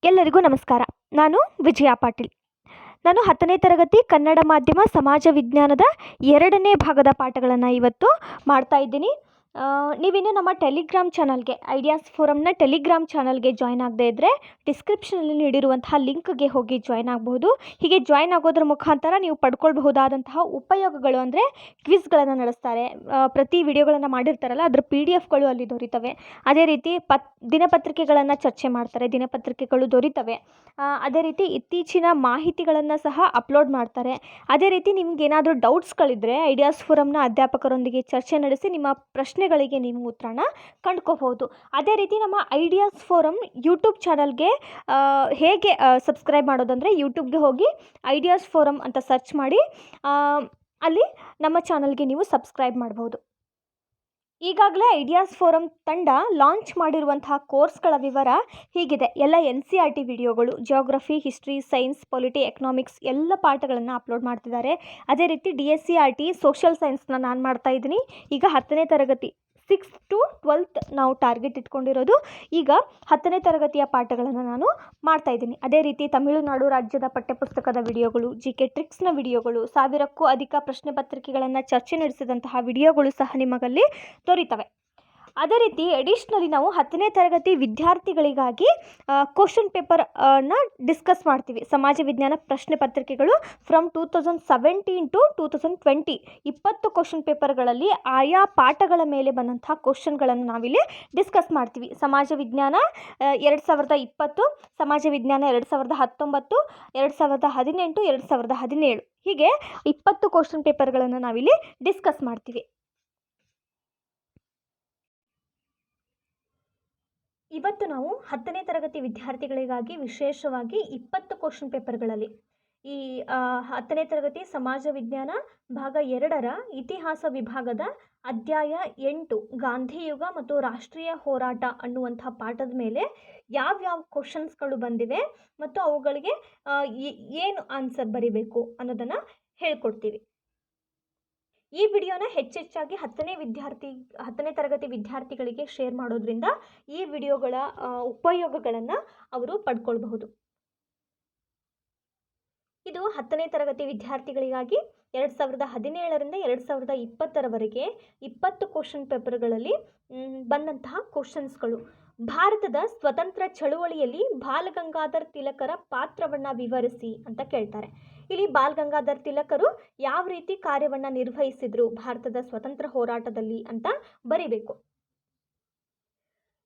ಎಲ್ಲರಿಗೂ ನಮಸ್ಕಾರ. ನಾನು ವಿಜಯಾ ಪಾಟೀಲ್. ನಾನು 10ನೇ ತರಗತಿ ಕನ್ನಡ ಮಾಧ್ಯಮ ಸಮಾಜ ವಿಜ್ಞಾನದ 2ನೇ ಭಾಗದ ಪಾಠಗಳನ್ನು ಇವತ್ತು ಮಾಡ್ತಾ ಇದ್ದೀನಿ. ನೀವಿನ್ನೂ ನಮ್ಮ ಟೆಲಿಗ್ರಾಮ್ ಚಾನಲ್ಗೆ ಐಡಿಯಾಸ್ ಫೋರಮ್ನ ಟೆಲಿಗ್ರಾಮ್ ಚಾನಲ್ಗೆ ಜಾಯ್ನ್ ಆಗದೇ ಇದ್ದರೆ ಡಿಸ್ಕ್ರಿಪ್ಷನಲ್ಲಿ ನೀಡಿರುವಂತಹ ಲಿಂಕ್ಗೆ ಹೋಗಿ ಜಾಯ್ನ್ ಆಗಬಹುದು. ಹೀಗೆ ಜಾಯ್ನ್ ಆಗೋದ್ರ ಮುಖಾಂತರ ನೀವು ಪಡ್ಕೊಳ್ಬಹುದಾದಂತಹ ಉಪಯೋಗಗಳು ಅಂದರೆ ಕ್ವಿಜ್ಗಳನ್ನು ನಡೆಸ್ತಾರೆ. ಪ್ರತಿ ವಿಡಿಯೋಗಳನ್ನು ಮಾಡಿರ್ತಾರಲ್ಲ ಅದರ PDF ಗಳು ಅಲ್ಲಿ ದೊರೀತವೆ. ಅದೇ ರೀತಿ ದಿನಪತ್ರಿಕೆಗಳನ್ನು ಚರ್ಚೆ ಮಾಡ್ತಾರೆ, ದಿನಪತ್ರಿಕೆಗಳು ದೊರೀತವೆ. ಅದೇ ರೀತಿ ಇತ್ತೀಚಿನ ಮಾಹಿತಿಗಳನ್ನು ಸಹ ಅಪ್ಲೋಡ್ ಮಾಡ್ತಾರೆ. ಅದೇ ರೀತಿ ನಿಮ್ಗೇನಾದರೂ ಡೌಟ್ಸ್ಗಳಿದ್ದರೆ ಐಡಿಯಾಸ್ ಫೋರಮ್ನ ಅಧ್ಯಾಪಕರೊಂದಿಗೆ ಚರ್ಚೆ ನಡೆಸಿ ನಿಮ್ಮ ಪ್ರಶ್ನೆಗಳಿಗೆ ನೀವು ಉತ್ತರನ ಕಂಡ್ಕೋಬಹುದು. ಅದೇ ರೀತಿ ನಮ್ಮ ಐಡಿಯಾಸ್ ಫೋರಮ್ ಯೂಟ್ಯೂಬ್ ಚಾನಲ್ಗೆ ಹೇಗೆ ಸಬ್ಸ್ಕ್ರೈಬ್ ಮಾಡೋದಂದರೆ ಯೂಟ್ಯೂಬ್ಗೆ ಹೋಗಿ ಐಡಿಯಾಸ್ ಫೋರಮ್ ಅಂತ ಸರ್ಚ್ ಮಾಡಿ ಅಲ್ಲಿ ನಮ್ಮ ಚಾನಲ್ಗೆ ನೀವು ಸಬ್ಸ್ಕ್ರೈಬ್ ಮಾಡ್ಬೋದು. ಈಗಾಗಲೇ ಐಡಿಯಾಸ್ ಫೋರಮ್ ತಂಡ ಲಾಂಚ್ ಮಾಡಿರುವಂತಹ ಕೋರ್ಸ್ಗಳ ವಿವರ ಹೀಗಿದೆ. ಎಲ್ಲ NCERT ವಿಡಿಯೋಗಳು, geography, history, science, polity, economics ಎಲ್ಲ ಪಾಠಗಳನ್ನು ಅಪ್ಲೋಡ್ ಮಾಡ್ತಿದ್ದಾರೆ. ಅದೇ ರೀತಿ DSCRT ಸೋಷಿಯಲ್ ಸೈನ್ಸ್ನ ನಾನು ಮಾಡ್ತಾ ಇದ್ದೀನಿ. ಈಗ 10ನೇ ತರಗತಿ 6th to 12th ನಾವು ಟಾರ್ಗೆಟ್ ಇಟ್ಕೊಂಡಿರೋದು. ಈಗ 10ನೇ ತರಗತಿಯ ಪಾಠಗಳನ್ನು ನಾನು ಮಾಡ್ತಾ ಇದ್ದೀನಿ. ಅದೇ ರೀತಿ ತಮಿಳುನಾಡು ರಾಜ್ಯದ ಪಠ್ಯಪುಸ್ತಕದ ವಿಡಿಯೋಗಳು, GK ಟ್ರಿಕ್ಸ್ನ ವಿಡಿಯೋಗಳು, 1000ಕ್ಕೂ ಅಧಿಕ ಪ್ರಶ್ನೆ ಪತ್ರಿಕೆಗಳನ್ನು ಚರ್ಚೆ ನಡೆಸಿದಂತಹ ವಿಡಿಯೋಗಳು ಸಹ ನಿಮಗಲ್ಲಿ ದೊರೀತವೆ. ಅದೇ ರೀತಿ ಎಡಿಷ್ನಲಿ ನಾವು 10ನೇ ತರಗತಿ ವಿದ್ಯಾರ್ಥಿಗಳಿಗಾಗಿ ಕ್ವಶನ್ ಪೇಪರ್ನ ಡಿಸ್ಕಸ್ ಮಾಡ್ತೀವಿ. ಸಮಾಜ ವಿಜ್ಞಾನ ಪ್ರಶ್ನೆ ಪತ್ರಿಕೆಗಳು ಫ್ರಮ್ 2017 to 2020 20 ಕ್ವಶನ್ ಪೇಪರ್ಗಳಲ್ಲಿ ಆಯಾ ಪಾಠಗಳ ಮೇಲೆ ಬಂದಂಥ ಕ್ವಶನ್ಗಳನ್ನು ನಾವಿಲ್ಲಿ ಡಿಸ್ಕಸ್ ಮಾಡ್ತೀವಿ. ಸಮಾಜ ವಿಜ್ಞಾನ 2020, ಸಮಾಜ ವಿಜ್ಞಾನ 2019, 2018, 2017 ಹೀಗೆ 20 ಕ್ವಶನ್ ಪೇಪರ್ಗಳನ್ನು ನಾವಿಲ್ಲಿ ಡಿಸ್ಕಸ್ ಮಾಡ್ತೀವಿ. ಇವತ್ತು ನಾವು 10ನೇ ತರಗತಿ ವಿದ್ಯಾರ್ಥಿಗಳಿಗಾಗಿ ವಿಶೇಷವಾಗಿ 20 ಕ್ವಶನ್ ಪೇಪರ್ಗಳಲ್ಲಿ ಈ 10ನೇ ತರಗತಿ ಸಮಾಜ ವಿಜ್ಞಾನ ಭಾಗ 2ರ ಇತಿಹಾಸ ವಿಭಾಗದ ಅಧ್ಯಾಯ 8 ಗಾಂಧಿಯುಗ ಮತ್ತು ರಾಷ್ಟ್ರೀಯ ಹೋರಾಟ ಅನ್ನುವಂಥ ಪಾಠದ ಮೇಲೆ ಯಾವ್ಯಾವ ಕ್ವಶನ್ಸ್ಗಳು ಬಂದಿವೆ ಮತ್ತು ಅವುಗಳಿಗೆ ಏನು ಆನ್ಸರ್ ಬರೀಬೇಕು ಅನ್ನೋದನ್ನು ಹೇಳ್ಕೊಡ್ತೀವಿ. ಈ ವಿಡಿಯೋನ ಹೆಚ್ಚೆಚ್ಚಾಗಿ 10ನೇ ತರಗತಿ ವಿದ್ಯಾರ್ಥಿಗಳಿಗೆ ಶೇರ್ ಮಾಡೋದ್ರಿಂದ ಈ ವಿಡಿಯೋಗಳ ಉಪಯೋಗಗಳನ್ನು ಅವರು ಪಡ್ಕೊಳ್ಬಹುದು. ಇದು 10ನೇ ತರಗತಿ ವಿದ್ಯಾರ್ಥಿಗಳಿಗಾಗಿ 2017ರಿಂದ 2020ರವರೆಗೆ 20 ಕ್ವಶನ್ ಪೇಪರ್ಗಳಲ್ಲಿ ಬಂದಂತಹ ಕ್ವಶನ್ಸ್ಗಳು. ಭಾರತದ ಸ್ವತಂತ್ರ ಚಳುವಳಿಯಲ್ಲಿ ಬಾಲ್ ಗಂಗಾಧರ್ ತಿಲಕರ ಪಾತ್ರವನ್ನು ವಿವರಿಸಿ ಅಂತ ಕೇಳ್ತಾರೆ. ಇಲ್ಲಿ ಬಾಲ್ ಗಂಗಾಧರ್ ತಿಲಕರು ಯಾವ ರೀತಿ ಕಾರ್ಯವನ್ನು ನಿರ್ವಹಿಸಿದ್ರು ಭಾರತದ ಸ್ವತಂತ್ರ ಹೋರಾಟದಲ್ಲಿ ಅಂತ ಬರಿಬೇಕು.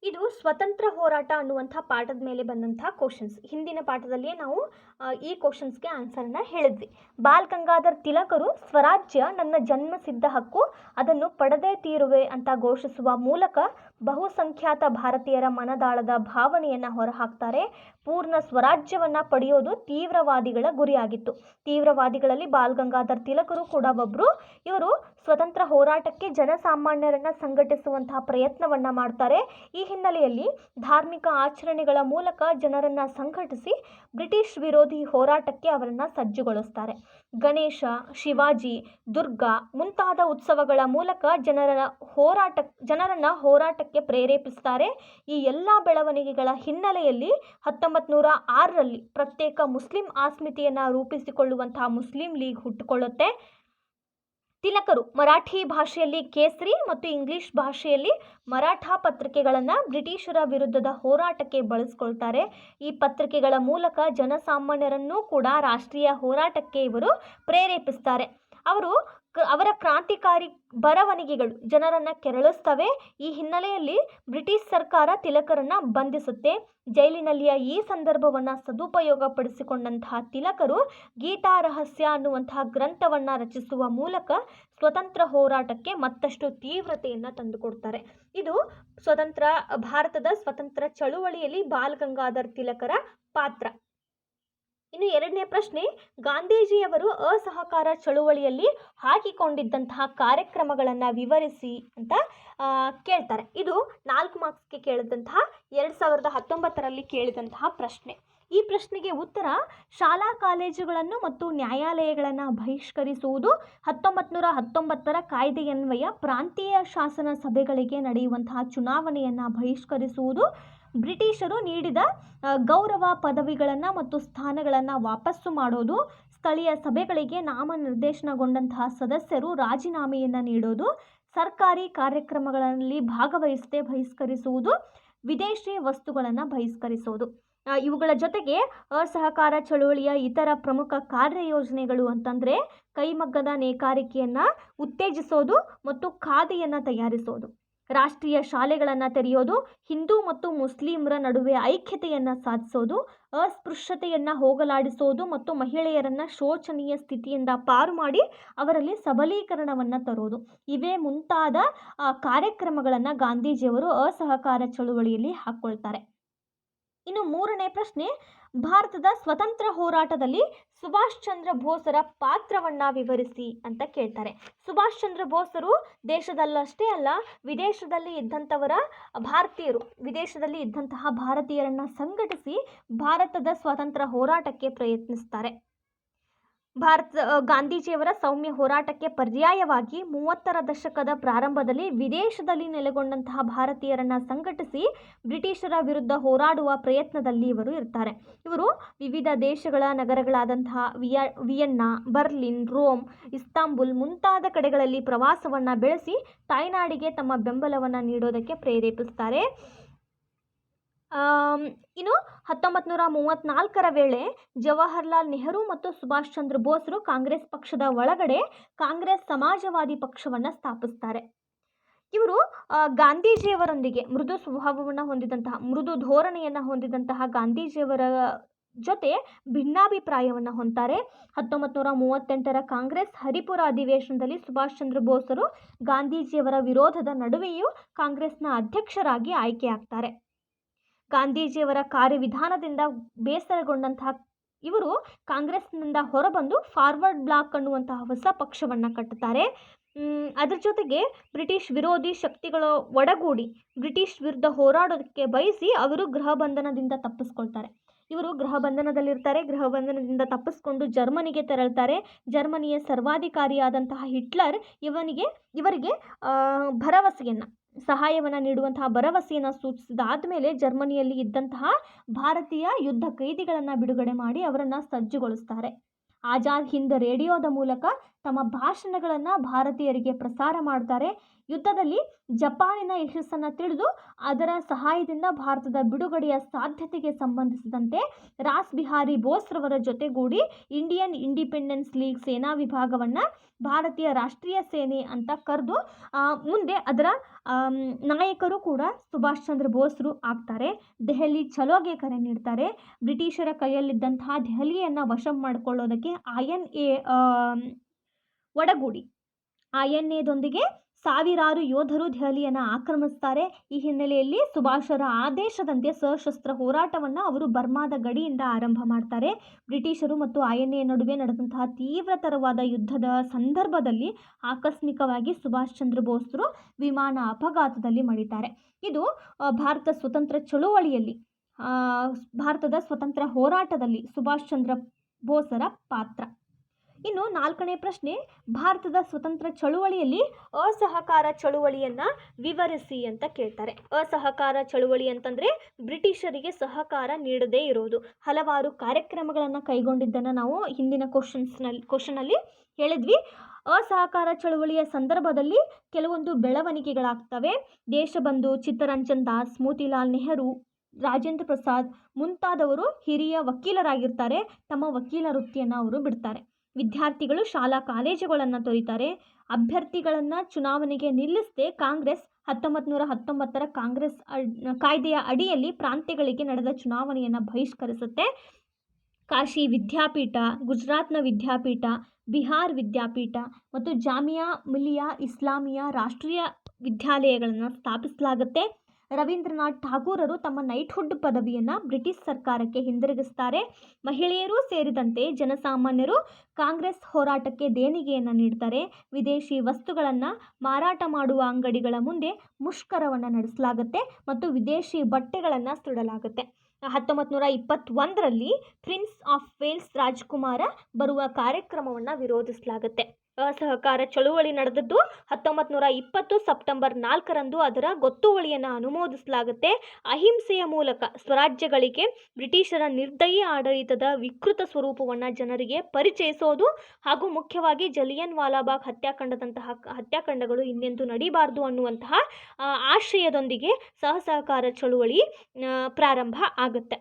ಇದು ಸ್ವತಂತ್ರ ಹೋರಾಟ ಅನ್ನುವಂಥ ಪಾಠದ ಮೇಲೆ ಬಂದಂಥ ಕ್ವಶನ್ಸ್. ಹಿಂದಿನ ಪಾಠದಲ್ಲಿಯೇ ನಾವು ಈ ಕ್ವಶನ್ಸ್ಗೆ ಆನ್ಸರನ್ನು ಹೇಳಿದ್ವಿ. ಬಾಲ್ ಗಂಗಾಧರ್ ತಿಲಕರು ಸ್ವರಾಜ್ಯ ನನ್ನ ಜನ್ಮಸಿದ್ಧ ಹಕ್ಕು, ಅದನ್ನು ಪಡೆದೇ ತೀರುವೆ ಅಂತ ಘೋಷಿಸುವ ಮೂಲಕ ಬಹುಸಂಖ್ಯಾತ ಭಾರತೀಯರ ಮನದಾಳದ ಭಾವನೆಯನ್ನು ಹೊರಹಾಕ್ತಾರೆ. ಪೂರ್ಣ ಸ್ವರಾಜ್ಯವನ್ನು ಪಡೆಯೋದು ತೀವ್ರವಾದಿಗಳ ಗುರಿಯಾಗಿತ್ತು. ತೀವ್ರವಾದಿಗಳಲ್ಲಿ ಬಾಲ್ ಗಂಗಾಧರ್ ತಿಲಕರು ಕೂಡ ಒಬ್ಬರು. ಇವರು ಸ್ವತಂತ್ರ ಹೋರಾಟಕ್ಕೆ ಜನಸಾಮಾನ್ಯರನ್ನು ಸಂಘಟಿಸುವಂತಹ ಪ್ರಯತ್ನವನ್ನು ಮಾಡ್ತಾರೆ. ಈ ಹಿನ್ನೆಲೆಯಲ್ಲಿ ಧಾರ್ಮಿಕ ಆಚರಣೆಗಳ ಮೂಲಕ ಜನರನ್ನು ಸಂಘಟಿಸಿ ಬ್ರಿಟಿಷ್ ವಿರೋಧಿ ಹೋರಾಟಕ್ಕೆ ಅವರನ್ನು ಸಜ್ಜುಗೊಳಿಸ್ತಾರೆ. ಗಣೇಶ, ಶಿವಾಜಿ, ದುರ್ಗಾ ಮುಂತಾದ ಉತ್ಸವಗಳ ಮೂಲಕ ಜನರನ್ನು ಹೋರಾಟಕ್ಕೆ ಪ್ರೇರೇಪಿಸ್ತಾರೆ. ಈ ಎಲ್ಲ ಬೆಳವಣಿಗೆಗಳ ಹಿನ್ನೆಲೆಯಲ್ಲಿ 1906ರಲ್ಲಿ ಪ್ರತ್ಯೇಕ ಮುಸ್ಲಿಂ ಅಸ್ಮಿತೆಯನ್ನು ರೂಪಿಸಿಕೊಳ್ಳುವಂತಹ ಮುಸ್ಲಿಂ ಲೀಗ್ ಹುಟ್ಟುಕೊಳ್ಳುತ್ತೆ. ತಿಲಕರು ಮರಾಠಿ ಭಾಷೆಯಲ್ಲಿ ಕೇಸರಿ ಮತ್ತು ಇಂಗ್ಲಿಷ್ ಭಾಷೆಯಲ್ಲಿ ಮರಾಠ ಪತ್ರಿಕೆಗಳನ್ನು ಬ್ರಿಟಿಷರ ವಿರುದ್ಧದ ಹೋರಾಟಕ್ಕೆ ಬಳಸ್ಕೊಳ್ತಾರೆ. ಈ ಪತ್ರಿಕೆಗಳ ಮೂಲಕ ಜನಸಾಮಾನ್ಯರನ್ನೂ ಕೂಡ ರಾಷ್ಟ್ರೀಯ ಹೋರಾಟಕ್ಕೆ ಇವರು ಪ್ರೇರೇಪಿಸ್ತಾರೆ. ಅವರ ಕ್ರಾಂತಿಕಾರಿ ಬರವಣಿಗೆಗಳು ಜನರನ್ನು ಕೆರಳಿಸ್ತವೆ. ಈ ಹಿನ್ನೆಲೆಯಲ್ಲಿ ಬ್ರಿಟಿಷ್ ಸರ್ಕಾರ ತಿಲಕರನ್ನು ಬಂಧಿಸುತ್ತೆ. ಜೈಲಿನಲ್ಲಿಯ ಈ ಸಂದರ್ಭವನ್ನು ಸದುಪಯೋಗಪಡಿಸಿಕೊಂಡಂತಹ ತಿಲಕರು ಗೀತಾ ರಹಸ್ಯ ಅನ್ನುವಂತಹ ಗ್ರಂಥವನ್ನು ರಚಿಸುವ ಮೂಲಕ ಸ್ವತಂತ್ರ ಹೋರಾಟಕ್ಕೆ ಮತ್ತಷ್ಟು ತೀವ್ರತೆಯನ್ನು ತಂದುಕೊಡ್ತಾರೆ. ಇದು ಭಾರತದ ಸ್ವತಂತ್ರ ಚಳುವಳಿಯಲ್ಲಿ ಬಾಲ್ ಗಂಗಾಧರ್ ತಿಲಕರ ಪಾತ್ರ. ಇನ್ನು 2ನೇ ಪ್ರಶ್ನೆ, ಗಾಂಧೀಜಿಯವರು ಅಸಹಕಾರ ಚಳುವಳಿಯಲ್ಲಿ ಹಾಕಿಕೊಂಡಿದ್ದಂತಹ ಕಾರ್ಯಕ್ರಮಗಳನ್ನು ವಿವರಿಸಿ ಅಂತ ಕೇಳ್ತಾರೆ. ಇದು 4 ಮಾರ್ಕ್ಸ್ಗೆ ಕೇಳಿದಂತಹ 2019ರಲ್ಲಿ ಕೇಳಿದಂತಹ ಪ್ರಶ್ನೆ. ಈ ಪ್ರಶ್ನೆಗೆ ಉತ್ತರ ಶಾಲಾ ಕಾಲೇಜುಗಳನ್ನು ಮತ್ತು ನ್ಯಾಯಾಲಯಗಳನ್ನು ಬಹಿಷ್ಕರಿಸುವುದು, 1919 ಕಾಯ್ದೆಯನ್ವಯ ಪ್ರಾಂತೀಯ ಶಾಸನ ಸಭೆಗಳಿಗೆ ನಡೆಯುವಂತಹ ಚುನಾವಣೆಯನ್ನು ಬಹಿಷ್ಕರಿಸುವುದು, ಬ್ರಿಟಿಷರು ನೀಡಿದ ಗೌರವ ಪದವಿಗಳನ್ನು ಮತ್ತು ಸ್ಥಾನಗಳನ್ನು ವಾಪಸ್ಸು ಮಾಡೋದು, ಸ್ಥಳೀಯ ಸಭೆಗಳಿಗೆ ನಾಮನಿರ್ದೇಶನಗೊಂಡಂತಹ ಸದಸ್ಯರು ರಾಜೀನಾಮೆಯನ್ನು ನೀಡೋದು, ಸರ್ಕಾರಿ ಕಾರ್ಯಕ್ರಮಗಳಲ್ಲಿ ಭಾಗವಹಿಸದೆ ಬಹಿಷ್ಕರಿಸುವುದು, ವಿದೇಶಿ ವಸ್ತುಗಳನ್ನು ಬಹಿಷ್ಕರಿಸುವುದು. ಇವುಗಳ ಜೊತೆಗೆ ಅಸಹಕಾರ ಚಳುವಳಿಯ ಇತರ ಪ್ರಮುಖ ಕಾರ್ಯಯೋಜನೆಗಳು ಅಂತಂದರೆ ಕೈಮಗ್ಗದ ನೇಕಾರಿಕೆಯನ್ನು ಉತ್ತೇಜಿಸೋದು ಮತ್ತು ಖಾದಿಯನ್ನು ತಯಾರಿಸೋದು, ರಾಷ್ಟ್ರೀಯ ಶಾಲೆಗಳನ್ನು ತೆರೆಯೋದು, ಹಿಂದೂ ಮತ್ತು ಮುಸ್ಲಿಮರ ನಡುವೆ ಐಕ್ಯತೆಯನ್ನು ಸಾಧಿಸೋದು, ಅಸ್ಪೃಶ್ಯತೆಯನ್ನು ಹೋಗಲಾಡಿಸೋದು ಮತ್ತು ಮಹಿಳೆಯರನ್ನು ಶೋಚನೀಯ ಸ್ಥಿತಿಯಿಂದ ಪಾರು ಮಾಡಿ ಅವರಲ್ಲಿ ಸಬಲೀಕರಣವನ್ನು ತರೋದು. ಇವೇ ಮುಂತಾದ ಕಾರ್ಯಕ್ರಮಗಳನ್ನು ಗಾಂಧೀಜಿಯವರು ಅಸಹಕಾರ ಚಳುವಳಿಯಲ್ಲಿ ಹಾಕ್ಕೊಳ್ತಾರೆ. ಇನ್ನು ಮೂರನೇ ಪ್ರಶ್ನೆ, ಭಾರತದ ಸ್ವತಂತ್ರ ಹೋರಾಟದಲ್ಲಿ ಸುಭಾಷ್ ಚಂದ್ರ ಬೋಸರ ಪಾತ್ರವನ್ನು ವಿವರಿಸಿ ಅಂತ ಕೇಳ್ತಾರೆ. ಸುಭಾಷ್ ಚಂದ್ರ ಬೋಸರು ದೇಶದಲ್ಲಷ್ಟೇ ಅಲ್ಲ, ವಿದೇಶದಲ್ಲಿ ಇದ್ದಂತಹ ಭಾರತೀಯರನ್ನು ಸಂಘಟಿಸಿ ಭಾರತದ ಸ್ವಾತಂತ್ರ್ಯ ಹೋರಾಟಕ್ಕೆ ಪ್ರಯತ್ನಿಸ್ತಾರೆ. ಗಾಂಧೀಜಿಯವರ ಸೌಮ್ಯ ಹೋರಾಟಕ್ಕೆ ಪರ್ಯಾಯವಾಗಿ 30ರ ದಶಕದ ಪ್ರಾರಂಭದಲ್ಲಿ ವಿದೇಶದಲ್ಲಿ ನೆಲೆಗೊಂಡಂತಹ ಭಾರತೀಯರನ್ನು ಸಂಘಟಿಸಿ ಬ್ರಿಟಿಷರ ವಿರುದ್ಧ ಹೋರಾಡುವ ಪ್ರಯತ್ನದಲ್ಲಿ ಇವರು ಇರ್ತಾರೆ. ಇವರು ವಿವಿಧ ದೇಶಗಳ ನಗರಗಳಾದಂತಹ ವಿಯೆನ್ನಾ, ಬರ್ಲಿನ್, ರೋಮ್, ಇಸ್ತಾಂಬುಲ್ ಮುಂತಾದ ಕಡೆಗಳಲ್ಲಿ ಪ್ರವಾಸವನ್ನು ಬೆಳೆಸಿ ತಾಯ್ನಾಡಿಗೆ ತಮ್ಮ ಬೆಂಬಲವನ್ನು ನೀಡೋದಕ್ಕೆ ಪ್ರೇರೇಪಿಸ್ತಾರೆ. ಇನ್ನು 1934ರ ವೇಳೆ ಜವಾಹರ್ಲಾಲ್ ನೆಹರು ಮತ್ತು ಸುಭಾಷ್ ಚಂದ್ರ ಬೋಸರು ಕಾಂಗ್ರೆಸ್ ಪಕ್ಷದ ಒಳಗಡೆ ಕಾಂಗ್ರೆಸ್ ಸಮಾಜವಾದಿ ಪಕ್ಷವನ್ನು ಸ್ಥಾಪಿಸ್ತಾರೆ. ಇವರು ಗಾಂಧೀಜಿಯವರೊಂದಿಗೆ ಮೃದು ಸ್ವಭಾವವನ್ನು ಹೊಂದಿದಂತಹ, ಮೃದು ಧೋರಣೆಯನ್ನು ಹೊಂದಿದಂತಹ ಗಾಂಧೀಜಿಯವರ ಜೊತೆ ಭಿನ್ನಾಭಿಪ್ರಾಯವನ್ನು ಹೊಂದ್ತಾರೆ. 1938ರ ಕಾಂಗ್ರೆಸ್ ಹರಿಪುರ ಅಧಿವೇಶನದಲ್ಲಿ ಸುಭಾಷ್ ಚಂದ್ರ ಬೋಸರು ಗಾಂಧೀಜಿಯವರ ವಿರೋಧದ ನಡುವೆಯೂ ಕಾಂಗ್ರೆಸ್ನ ಅಧ್ಯಕ್ಷರಾಗಿ ಆಯ್ಕೆಯಾಗ್ತಾರೆ. ಗಾಂಧೀಜಿಯವರ ಕಾರ್ಯವಿಧಾನದಿಂದ ಬೇಸರಗೊಂಡಂತಹ ಇವರು ಕಾಂಗ್ರೆಸ್ನಿಂದ ಹೊರಬಂದು ಫಾರ್ವರ್ಡ್ ಬ್ಲಾಕ್ ಅನ್ನುವಂತಹ ಹೊಸ ಪಕ್ಷವನ್ನು ಕಟ್ಟುತ್ತಾರೆ. ಅದರ ಜೊತೆಗೆ ಬ್ರಿಟಿಷ್ ವಿರೋಧಿ ಶಕ್ತಿಗಳ ಒಡಗೂಡಿ ಬ್ರಿಟಿಷ್ ವಿರುದ್ಧ ಹೋರಾಡೋದಕ್ಕೆ ಬಯಸಿ ಅವರು ಗೃಹ ಬಂಧನದಿಂದ ತಪ್ಪಿಸ್ಕೊಳ್ತಾರೆ. ಇವರು ಗೃಹ ಬಂಧನದಲ್ಲಿರ್ತಾರೆ. ಗೃಹ ಬಂಧನದಿಂದ ತಪ್ಪಿಸ್ಕೊಂಡು ಜರ್ಮನಿಗೆ ತೆರಳ್ತಾರೆ. ಜರ್ಮನಿಯ ಸರ್ವಾಧಿಕಾರಿಯಾದಂತಹ ಹಿಟ್ಲರ್ ಇವರಿಗೆ ಸಹಾಯವನ್ನು ನೀಡುವಂತಹ ಭರವಸೆಯನ್ನು ಸೂಚಿಸಿದಾದ ಮೇಲೆ ಜರ್ಮನಿಯಲ್ಲಿ ಇದ್ದಂತಹ ಭಾರತೀಯ ಯುದ್ಧ ಕೈದಿಗಳನ್ನು ಬಿಡುಗಡೆ ಮಾಡಿ ಅವರನ್ನು ಸಜ್ಜುಗೊಳಿಸ್ತಾರೆ. ಆಜಾದ್ ಹಿಂದ್ ರೇಡಿಯೋದ ಮೂಲಕ ತಮ್ಮ ಭಾಷಣಗಳನ್ನು ಭಾರತೀಯರಿಗೆ ಪ್ರಸಾರ ಮಾಡ್ತಾರೆ. ಯುದ್ಧದಲ್ಲಿ ಜಪಾನಿನ ಯಶಸ್ಸನ್ನು ತಿಳಿದು ಅದರ ಸಹಾಯದಿಂದ ಭಾರತದ ಬಿಡುಗಡೆಯ ಸಾಧ್ಯತೆಗೆ ಸಂಬಂಧಿಸಿದಂತೆ ರಾಸ್ ಬಿಹಾರಿ ಬೋಸ್ರವರ ಜೊತೆಗೂಡಿ ಇಂಡಿಯನ್ ಇಂಡಿಪೆಂಡೆನ್ಸ್ ಲೀಗ್ ಸೇನಾ ವಿಭಾಗವನ್ನು ಭಾರತೀಯ ರಾಷ್ಟ್ರೀಯ ಸೇನೆ ಅಂತ ಕರೆದು ಮುಂದೆ ಅದರ ನಾಯಕರು ಕೂಡ ಸುಭಾಷ್ ಚಂದ್ರ ಬೋಸ್ರು ಆಗ್ತಾರೆ. ದೆಹಲಿ ಚಲೋಗೆ ಕರೆ ನೀಡ್ತಾರೆ. ಬ್ರಿಟಿಷರ ಕೈಯಲ್ಲಿದ್ದಂತಹ ದೆಹಲಿಯನ್ನು ವಶ ಮಾಡಿಕೊಳ್ಳೋದಕ್ಕೆ INA ಒಡಗೂಡಿ INAದೊಂದಿಗೆ ಸಾವಿರಾರು ಯೋಧರು ದೆಹಲಿಯನ್ನು ಆಕ್ರಮಿಸ್ತಾರೆ. ಈ ಹಿನ್ನೆಲೆಯಲ್ಲಿ ಸುಭಾಷರ ಆದೇಶದಂತೆ ಸಶಸ್ತ್ರ ಹೋರಾಟವನ್ನು ಅವರು ಬರ್ಮಾದ ಗಡಿಯಿಂದ ಆರಂಭ ಮಾಡ್ತಾರೆ. ಬ್ರಿಟಿಷರು ಮತ್ತು INA ನಡುವೆ ನಡೆದಂತಹ ತೀವ್ರತರವಾದ ಯುದ್ಧದ ಸಂದರ್ಭದಲ್ಲಿ ಆಕಸ್ಮಿಕವಾಗಿ ಸುಭಾಷ್ ಚಂದ್ರ ಬೋಸ್ರು ವಿಮಾನ ಅಪಘಾತದಲ್ಲಿ ಮಡಿತಾರೆ. ಇದು ಭಾರತದ ಸ್ವತಂತ್ರ ಹೋರಾಟದಲ್ಲಿ ಸುಭಾಷ್ ಚಂದ್ರ ಬೋಸರ ಪಾತ್ರ. ಇನ್ನು 4ನೇ ಪ್ರಶ್ನೆ, ಭಾರತದ ಸ್ವತಂತ್ರ ಚಳುವಳಿಯಲ್ಲಿ ಅಸಹಕಾರ ಚಳುವಳಿಯನ್ನು ವಿವರಿಸಿ ಅಂತ ಕೇಳ್ತಾರೆ. ಅಸಹಕಾರ ಚಳುವಳಿ ಅಂತಂದರೆ ಬ್ರಿಟಿಷರಿಗೆ ಸಹಕಾರ ನೀಡದೇ ಇರೋದು. ಹಲವಾರು ಕಾರ್ಯಕ್ರಮಗಳನ್ನು ಕೈಗೊಂಡಿದ್ದನ್ನು ನಾವು ಹಿಂದಿನ ಕ್ವಶನಲ್ಲಿ ಹೇಳಿದ್ವಿ. ಅಸಹಕಾರ ಚಳುವಳಿಯ ಸಂದರ್ಭದಲ್ಲಿ ಕೆಲವೊಂದು ಬೆಳವಣಿಗೆಗಳಾಗ್ತವೆ. ದೇಶಬಂಧು ಚಿತ್ತರಂಜನ್ ದಾಸ್, ಮೋತಿಲಾಲ್ ನೆಹರು, ರಾಜೇಂದ್ರ ಪ್ರಸಾದ್ ಮುಂತಾದವರು ಹಿರಿಯ ವಕೀಲರಾಗಿರ್ತಾರೆ. ತಮ್ಮ ವಕೀಲ ವೃತ್ತಿಯನ್ನು ಅವರು ಬಿಡ್ತಾರೆ. ವಿದ್ಯಾರ್ಥಿಗಳು ಶಾಲಾ ಕಾಲೇಜುಗಳನ್ನು ತೊರೀತಾರೆ. ಅಭ್ಯರ್ಥಿಗಳನ್ನು ಚುನಾವಣೆಗೆ ನಿಲ್ಲಿಸದೆ ಕಾಂಗ್ರೆಸ್ 1919ರ ಕಾಂಗ್ರೆಸ್ ಕಾಯ್ದೆಯ ಅಡಿಯಲ್ಲಿ ಪ್ರಾಂತ್ಯಗಳಿಗೆ ನಡೆದ ಚುನಾವಣೆಯನ್ನು ಬಹಿಷ್ಕರಿಸುತ್ತೆ. ಕಾಶಿ ವಿದ್ಯಾಪೀಠ, ಗುಜರಾತ್ನ ವಿದ್ಯಾಪೀಠ, ಬಿಹಾರ್ ವಿದ್ಯಾಪೀಠ ಮತ್ತು ಜಾಮಿಯಾ ಮಿಲಿಯಾ ಇಸ್ಲಾಮಿಯಾ ರಾಷ್ಟ್ರೀಯ ವಿದ್ಯಾಲಯಗಳನ್ನು ಸ್ಥಾಪಿಸಲಾಗುತ್ತೆ. ರವೀಂದ್ರನಾಥ್ ಠಾಗೂರರು ತಮ್ಮ ನೈಟ್ಹುಡ್ ಪದವಿಯನ್ನು ಬ್ರಿಟಿಷ್ ಸರ್ಕಾರಕ್ಕೆ ಹಿಂದಿರುಗಿಸ್ತಾರೆ. ಮಹಿಳೆಯರೂ ಸೇರಿದಂತೆ ಜನಸಾಮಾನ್ಯರು ಕಾಂಗ್ರೆಸ್ ಹೋರಾಟಕ್ಕೆ ದೇಣಿಗೆಯನ್ನು ನೀಡ್ತಾರೆ. ವಿದೇಶಿ ವಸ್ತುಗಳನ್ನು ಮಾರಾಟ ಮಾಡುವ ಅಂಗಡಿಗಳ ಮುಂದೆ ಮುಷ್ಕರವನ್ನು ನಡೆಸಲಾಗುತ್ತೆ ಮತ್ತು ವಿದೇಶಿ ಬಟ್ಟೆಗಳನ್ನು ಸುಡಲಾಗುತ್ತೆ. 1921ರಲ್ಲಿ ಪ್ರಿನ್ಸ್ ಆಫ್ ವೇಲ್ಸ್ ರಾಜ್ಕುಮಾರ ಬರುವ ಕಾರ್ಯಕ್ರಮವನ್ನು ವಿರೋಧಿಸಲಾಗುತ್ತೆ. ಅಸಹಕಾರ ಚಳುವಳಿ ನಡೆದದ್ದು 1920 ಸೆಪ್ಟೆಂಬರ್ 4ರಂದು. ಅದರ ಗೊತ್ತುವಳಿಯನ್ನು ಅನುಮೋದಿಸಲಾಗುತ್ತೆ. ಅಹಿಂಸೆಯ ಮೂಲಕ ಸ್ವರಾಜ್ಯಗಳಿಗೆ ಬ್ರಿಟಿಷರ ನಿರ್ದಯಿ ಆಡಳಿತದ ವಿಕೃತ ಸ್ವರೂಪವನ್ನು ಜನರಿಗೆ ಪರಿಚಯಿಸೋದು ಹಾಗೂ ಮುಖ್ಯವಾಗಿ ಜಲಿಯನ್ ವಾಲಾಬಾಗ್ ಹತ್ಯಾಕಾಂಡಗಳು ಇನ್ನೆಂದೂ ನಡೀಬಾರ್ದು ಅನ್ನುವಂತಹ ಆಶಯದೊಂದಿಗೆ ಸಹಕಾರ ಚಳುವಳಿ ಪ್ರಾರಂಭ ಆಗುತ್ತೆ.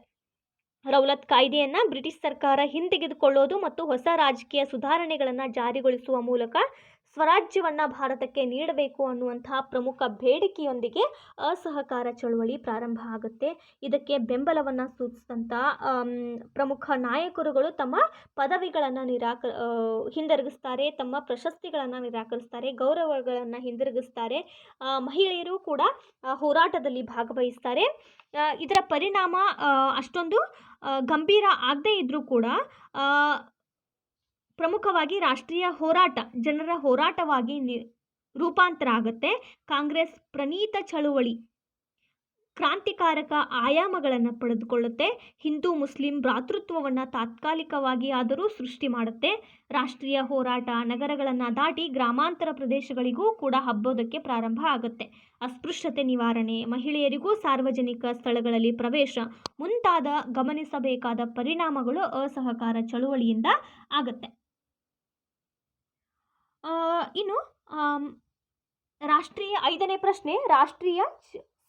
ರೌಲತ್ ಕಾಯ್ದೆಯನ್ನು ಬ್ರಿಟಿಷ್ ಸರ್ಕಾರ ಹಿಂತೆಗೆದುಕೊಳ್ಳೋದು ಮತ್ತು ಹೊಸ ರಾಜಕೀಯ ಸುಧಾರಣೆಗಳನ್ನು ಜಾರಿಗೊಳಿಸುವ ಮೂಲಕ ಸ್ವರಾಜ್ಯವನ್ನು ಭಾರತಕ್ಕೆ ನೀಡಬೇಕು ಅನ್ನುವಂತಹ ಪ್ರಮುಖ ಬೇಡಿಕೆಯೊಂದಿಗೆ ಅಸಹಕಾರ ಚಳುವಳಿ ಪ್ರಾರಂಭ ಆಗುತ್ತೆ. ಇದಕ್ಕೆ ಬೆಂಬಲವನ್ನು ಸೂಚಿಸಿದಂಥ ಪ್ರಮುಖ ನಾಯಕರುಗಳು ತಮ್ಮ ಪದವಿಗಳನ್ನು ಹಿಂದಿರುಗಿಸ್ತಾರೆ, ತಮ್ಮ ಪ್ರಶಸ್ತಿಗಳನ್ನು ನಿರಾಕರಿಸ್ತಾರೆ, ಗೌರವಗಳನ್ನು ಹಿಂದಿರುಗಿಸ್ತಾರೆ. ಮಹಿಳೆಯರು ಕೂಡ ಹೋರಾಟದಲ್ಲಿ ಭಾಗವಹಿಸ್ತಾರೆ. ಇದರ ಪರಿಣಾಮ ಅಷ್ಟೊಂದು ಗಂಭೀರ ಆಗದೇ ಇದ್ದರೂ ಕೂಡ ಪ್ರಮುಖವಾಗಿ ರಾಷ್ಟ್ರೀಯ ಹೋರಾಟ ಜನರ ಹೋರಾಟವಾಗಿ ರೂಪಾಂತರ ಆಗುತ್ತೆ. ಕಾಂಗ್ರೆಸ್ ಪ್ರಣೀತ ಚಳುವಳಿ ಕ್ರಾಂತಿಕಾರಕ ಆಯಾಮಗಳನ್ನು ಪಡೆದುಕೊಳ್ಳುತ್ತೆ. ಹಿಂದೂ ಮುಸ್ಲಿಂ ಭ್ರಾತೃತ್ವವನ್ನು ತಾತ್ಕಾಲಿಕವಾಗಿ ಆದರೂ ಸೃಷ್ಟಿ ಮಾಡುತ್ತೆ. ರಾಷ್ಟ್ರೀಯ ಹೋರಾಟ ನಗರಗಳನ್ನು ದಾಟಿ ಗ್ರಾಮಾಂತರ ಪ್ರದೇಶಗಳಿಗೂ ಕೂಡ ಹಬ್ಬೋದಕ್ಕೆ ಪ್ರಾರಂಭ ಆಗುತ್ತೆ. ಅಸ್ಪೃಶ್ಯತೆ ನಿವಾರಣೆ, ಮಹಿಳೆಯರಿಗೂ ಸಾರ್ವಜನಿಕ ಸ್ಥಳಗಳಲ್ಲಿ ಪ್ರವೇಶ ಮುಂತಾದ ಗಮನಿಸಬೇಕಾದ ಪರಿಣಾಮಗಳು ಅಸಹಕಾರ ಚಳುವಳಿಯಿಂದ ಆಗುತ್ತೆ. ಇನ್ನು 5ನೇ ಪ್ರಶ್ನೆ, ರಾಷ್ಟ್ರೀಯ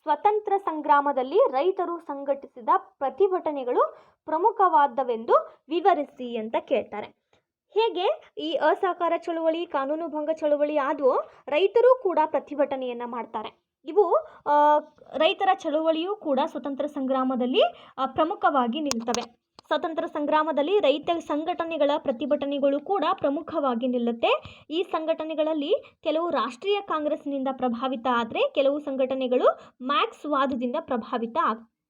ಸ್ವತಂತ್ರ ಸಂಗ್ರಾಮದಲ್ಲಿ ರೈತರು ಸಂಘಟಿಸಿದ ಪ್ರತಿಭಟನೆಗಳು ಪ್ರಮುಖವಾದವೆಂದು ವಿವರಿಸಿ ಅಂತ ಕೇಳ್ತಾರೆ. ಹೇಗೆ ಈ ಅಸಹಕಾರ ಚಳುವಳಿ, ಕಾನೂನು ಭಂಗ ಚಳುವಳಿ ಆದವು, ರೈತರು ಕೂಡ ಪ್ರತಿಭಟನೆಯನ್ನು ಮಾಡ್ತಾರೆ. ಇವು ರೈತರ ಚಳುವಳಿಯೂ ಕೂಡ ಸ್ವತಂತ್ರ ಸಂಗ್ರಾಮದಲ್ಲಿ ಪ್ರಮುಖವಾಗಿ ನಿಲ್ತವೆ. ಸ್ವತಂತ್ರ ಸಂಗ್ರಾಮದಲ್ಲಿ ರೈತ ಸಂಘಟನೆಗಳ ಪ್ರತಿಭಟನೆಗಳು ಕೂಡ ಪ್ರಮುಖವಾಗಿ ನಿಲ್ಲುತ್ತೆ. ಈ ಸಂಘಟನೆಗಳಲ್ಲಿ ಕೆಲವು ರಾಷ್ಟ್ರೀಯ ಕಾಂಗ್ರೆಸ್ನಿಂದ ಪ್ರಭಾವಿತ ಆದರೆ ಕೆಲವು ಸಂಘಟನೆಗಳು ಮಾರ್ಕ್ಸ್ ವಾದದಿಂದ ಪ್ರಭಾವಿತ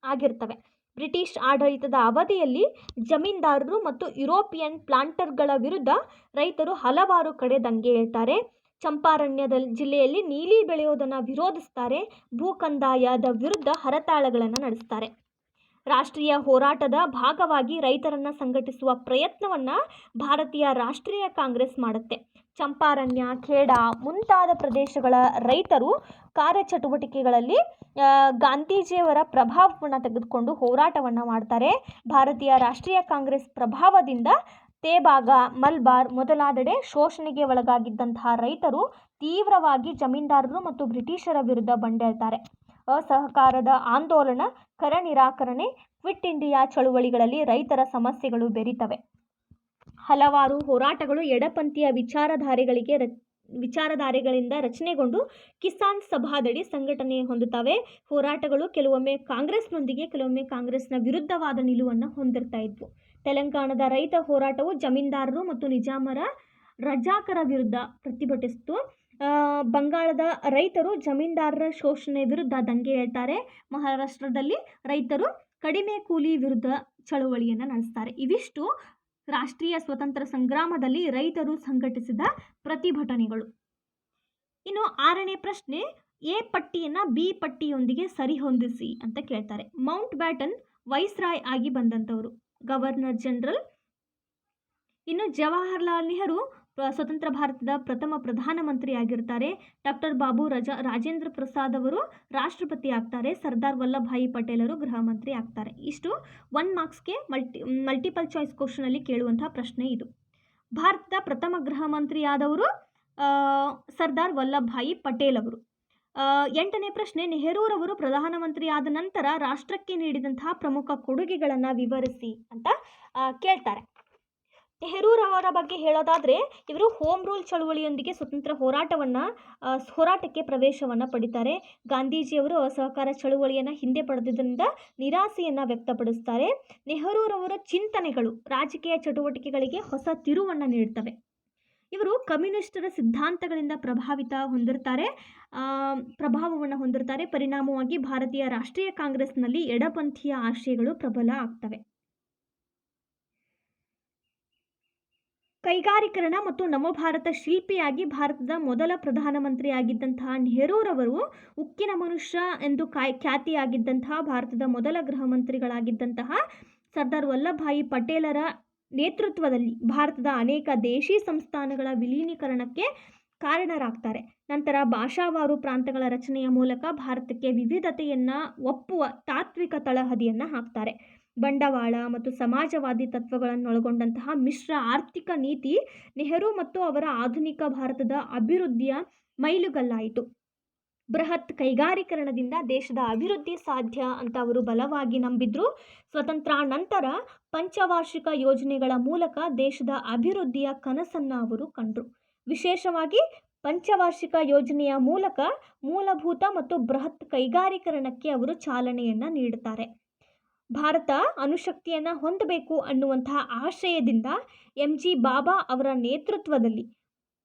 ಆಗಿರ್ತವೆ. ಬ್ರಿಟಿಷ್ ಆಡಳಿತದ ಅವಧಿಯಲ್ಲಿ ಜಮೀನ್ದಾರರು ಮತ್ತು ಯುರೋಪಿಯನ್ ಪ್ಲಾಂಟರ್ಗಳ ವಿರುದ್ಧ ರೈತರು ಹಲವಾರು ಕಡೆ ದಂಗೆ ಏಳ್ತಾರೆ. ಚಂಪಾರಣ್ಯದ ಜಿಲ್ಲೆಯಲ್ಲಿ ನೀಲಿ ಬೆಳೆಯೋದನ್ನು ವಿರೋಧಿಸ್ತಾರೆ. ಭೂಕಂದಾಯದ ವಿರುದ್ಧ ಹರತಾಳಗಳನ್ನು ನಡೆಸ್ತಾರೆ. ರಾಷ್ಟ್ರೀಯ ಹೋರಾಟದ ಭಾಗವಾಗಿ ರೈತರನ್ನು ಸಂಘಟಿಸುವ ಪ್ರಯತ್ನವನ್ನು ಭಾರತೀಯ ರಾಷ್ಟ್ರೀಯ ಕಾಂಗ್ರೆಸ್ ಮಾಡುತ್ತೆ. ಚಂಪಾರಣ್ಯ, ಖೇಡಾ ಮುಂತಾದ ಪ್ರದೇಶಗಳ ರೈತರು ಕಾರ್ಯಚಟುವಟಿಕೆಗಳಲ್ಲಿ ಗಾಂಧೀಜಿಯವರ ಪ್ರಭಾವವನ್ನು ತೆಗೆದುಕೊಂಡು ಹೋರಾಟವನ್ನು ಮಾಡ್ತಾರೆ. ಭಾರತೀಯ ರಾಷ್ಟ್ರೀಯ ಕಾಂಗ್ರೆಸ್ ಪ್ರಭಾವದಿಂದ ತೇಬಾಗ, ಮಲ್ಬಾರ್ ಮೊದಲಾದೆಡೆ ಶೋಷಣೆಗೆ ಒಳಗಾಗಿದ್ದಂತಹ ರೈತರು ತೀವ್ರವಾಗಿ ಜಮೀನ್ದಾರರು ಮತ್ತು ಬ್ರಿಟಿಷರ ವಿರುದ್ಧ ಬಂಡೇಳ್ತಾರೆ. ಅಸಹಕಾರದ ಆಂದೋಲನ, ಕರ ನಿರಾಕರಣೆ, ಕ್ವಿಟ್ ಇಂಡಿಯಾ ಚಳುವಳಿಗಳಲ್ಲಿ ರೈತರ ಸಮಸ್ಯೆಗಳು ಬೆರೀತವೆ. ಹಲವಾರು ಹೋರಾಟಗಳು ಎಡಪಂಥೀಯ ವಿಚಾರಧಾರೆಗಳಿಂದ ರಚನೆಗೊಂಡು ಕಿಸಾನ್ ಸಭಾದಡಿ ಸಂಘಟನೆ ಹೊಂದುತ್ತವೆ. ಹೋರಾಟಗಳು ಕೆಲವೊಮ್ಮೆ ಕಾಂಗ್ರೆಸ್ನೊಂದಿಗೆ, ಕೆಲವೊಮ್ಮೆ ಕಾಂಗ್ರೆಸ್ನ ವಿರುದ್ಧವಾದ ನಿಲುವನ್ನು ಹೊಂದಿರ್ತಾ ಇದ್ವು. ತೆಲಂಗಾಣದ ರೈತ ಹೋರಾಟವು ಜಮೀನ್ದಾರರು ಮತ್ತು ನಿಜಾಮರ ರಜಾಕರ ವಿರುದ್ಧ ಪ್ರತಿಭಟಿಸಿತು. ಬಂಗಾಳದ ರೈತರು ಜಮೀನ್ದಾರರ ಶೋಷಣೆ ವಿರುದ್ಧ ದಂಗೆ ಏಳ್ತಾರೆ. ಮಹಾರಾಷ್ಟ್ರದಲ್ಲಿ ರೈತರು ಕಡಿಮೆ ಕೂಲಿ ವಿರುದ್ಧ ಚಳುವಳಿಯನ್ನು ನಡೆಸ್ತಾರೆ. ಇವಿಷ್ಟು ರಾಷ್ಟ್ರೀಯ ಸ್ವತಂತ್ರ ಸಂಗ್ರಾಮದಲ್ಲಿ ರೈತರು ಸಂಘಟಿಸಿದ ಪ್ರತಿಭಟನೆಗಳು. ಇನ್ನು 6ನೇ ಪ್ರಶ್ನೆ, ಎ ಪಟ್ಟಿಯನ್ನು ಬಿ ಪಟ್ಟಿಯೊಂದಿಗೆ ಸರಿಹೊಂದಿಸಿ ಅಂತ ಕೇಳ್ತಾರೆ. ಮೌಂಟ್ ಬ್ಯಾಟನ್ ವೈಸ್ರಾಯ್ ಆಗಿ ಬಂದಂಥವರು, ಗವರ್ನರ್ ಜನರಲ್. ಇನ್ನು ಜವಾಹರ್ಲಾಲ್ ನೆಹರು ಸ್ವತಂತ್ರ ಭಾರತದ ಪ್ರಥಮ ಪ್ರಧಾನಮಂತ್ರಿ ಆಗಿರ್ತಾರೆ. ಡಾಕ್ಟರ್ ಬಾಬು ರಾಜೇಂದ್ರ ಪ್ರಸಾದ್ ಅವರು ರಾಷ್ಟ್ರಪತಿ ಆಗ್ತಾರೆ. ಸರ್ದಾರ್ ವಲ್ಲಭಾಯಿ ಪಟೇಲರು ಗೃಹ ಮಂತ್ರಿ ಆಗ್ತಾರೆ. ಇಷ್ಟು 1 ಮಾರ್ಕ್ಸ್ಗೆ ಮಲ್ಟಿಪಲ್ ಚಾಯ್ಸ್ ಕ್ವಶನಲ್ಲಿ ಕೇಳುವಂತಹ ಪ್ರಶ್ನೆ ಇದು. ಭಾರತದ ಪ್ರಥಮ ಗೃಹ ಮಂತ್ರಿಯಾದವರು ಸರ್ದಾರ್ ವಲ್ಲಭಾಯಿ ಪಟೇಲ್ ಅವರು. 8ನೇ ಪ್ರಶ್ನೆ, ನೆಹರೂರವರು ಪ್ರಧಾನಮಂತ್ರಿ ಆದ ನಂತರ ರಾಷ್ಟ್ರಕ್ಕೆ ನೀಡಿದಂತಹ ಪ್ರಮುಖ ಕೊಡುಗೆಗಳನ್ನು ವಿವರಿಸಿ ಅಂತ ಕೇಳ್ತಾರೆ. ನೆಹರೂರವರ ಬಗ್ಗೆ ಹೇಳೋದಾದರೆ, ಇವರು ಹೋಮ್ ರೂಲ್ ಚಳುವಳಿಯೊಂದಿಗೆ ಸ್ವತಂತ್ರ ಹೋರಾಟಕ್ಕೆ ಪ್ರವೇಶವನ್ನು ಪಡಿತಾರೆ. ಗಾಂಧೀಜಿಯವರು ಅಸಹಕಾರ ಚಳುವಳಿಯನ್ನು ಹಿಂದೆ ಪಡೆದಿದ್ದರಿಂದ ನಿರಾಸೆಯನ್ನು ವ್ಯಕ್ತಪಡಿಸ್ತಾರೆ. ನೆಹರೂರವರ ಚಿಂತನೆಗಳು ರಾಜಕೀಯ ಚಟುವಟಿಕೆಗಳಿಗೆ ಹೊಸ ತಿರುವನ್ನು ನೀಡುತ್ತವೆ. ಇವರು ಕಮ್ಯುನಿಸ್ಟರ ಸಿದ್ಧಾಂತಗಳಿಂದ ಪ್ರಭಾವವನ್ನು ಹೊಂದಿರ್ತಾರೆ. ಪರಿಣಾಮವಾಗಿ ಭಾರತೀಯ ರಾಷ್ಟ್ರೀಯ ಕಾಂಗ್ರೆಸ್ನಲ್ಲಿ ಎಡಪಂಥೀಯ ಆಶಯಗಳು ಪ್ರಬಲ ಆಗ್ತವೆ. ಕೈಗಾರೀಕರಣ ಮತ್ತು ನವಭಾರತ ಶಿಲ್ಪಿಯಾಗಿ ಭಾರತದ ಮೊದಲ ಪ್ರಧಾನಮಂತ್ರಿಯಾಗಿದ್ದಂತಹ ನೆಹರೂರವರು ಉಕ್ಕಿನ ಮನುಷ್ಯ ಎಂದು ಖ್ಯಾತಿಯಾಗಿದ್ದಂತಹ ಭಾರತದ ಮೊದಲ ಗೃಹ ಮಂತ್ರಿಗಳಾಗಿದ್ದಂತಹ ಸರ್ದಾರ್ ವಲ್ಲಭಭಾಯಿ ಪಟೇಲರ ನೇತೃತ್ವದಲ್ಲಿ ಭಾರತದ ಅನೇಕ ದೇಶಿ ಸಂಸ್ಥಾನಗಳ ವಿಲೀನೀಕರಣಕ್ಕೆ ಕಾರಣರಾಗ್ತಾರೆ. ನಂತರ ಭಾಷಾವಾರು ಪ್ರಾಂತಗಳ ರಚನೆಯ ಮೂಲಕ ಭಾರತಕ್ಕೆ ವಿವಿಧತೆಯನ್ನು ಒಪ್ಪುವ ತಾತ್ವಿಕ ತಳಹದಿಯನ್ನು ಹಾಕ್ತಾರೆ. ಬಂಡವಾಳ ಮತ್ತು ಸಮಾಜವಾದಿ ತತ್ವಗಳನ್ನೊಳಗೊಂಡಂತಹ ಮಿಶ್ರ ಆರ್ಥಿಕ ನೀತಿ ನೆಹರು ಮತ್ತು ಅವರ ಆಧುನಿಕ ಭಾರತದ ಅಭಿವೃದ್ಧಿಯ ಮೈಲುಗಲ್ಲಾಯಿತು. ಬೃಹತ್ ಕೈಗಾರೀಕರಣದಿಂದ ದೇಶದ ಅಭಿವೃದ್ಧಿ ಸಾಧ್ಯ ಅಂತ ಅವರು ಬಲವಾಗಿ ನಂಬಿದ್ರು. ಸ್ವಾತಂತ್ರ್ಯಾನಂತರ ಪಂಚವಾರ್ಷಿಕ ಯೋಜನೆಗಳ ಮೂಲಕ ದೇಶದ ಅಭಿವೃದ್ಧಿಯ ಕನಸನ್ನು ಅವರು ಕಂಡರು. ವಿಶೇಷವಾಗಿ ಪಂಚವಾರ್ಷಿಕ ಯೋಜನೆಯ ಮೂಲಕ ಮೂಲಭೂತ ಮತ್ತು ಬೃಹತ್ ಕೈಗಾರೀಕರಣಕ್ಕೆ ಅವರು ಚಾಲನೆಯನ್ನು ನೀಡುತ್ತಾರೆ. ಭಾರತ ಅಣುಶಕ್ತಿಯನ್ನು ಹೊಂದಬೇಕು ಅನ್ನುವಂತಹ ಆಶಯದಿಂದ MG ಬಾಬಾ ಅವರ ನೇತೃತ್ವದಲ್ಲಿ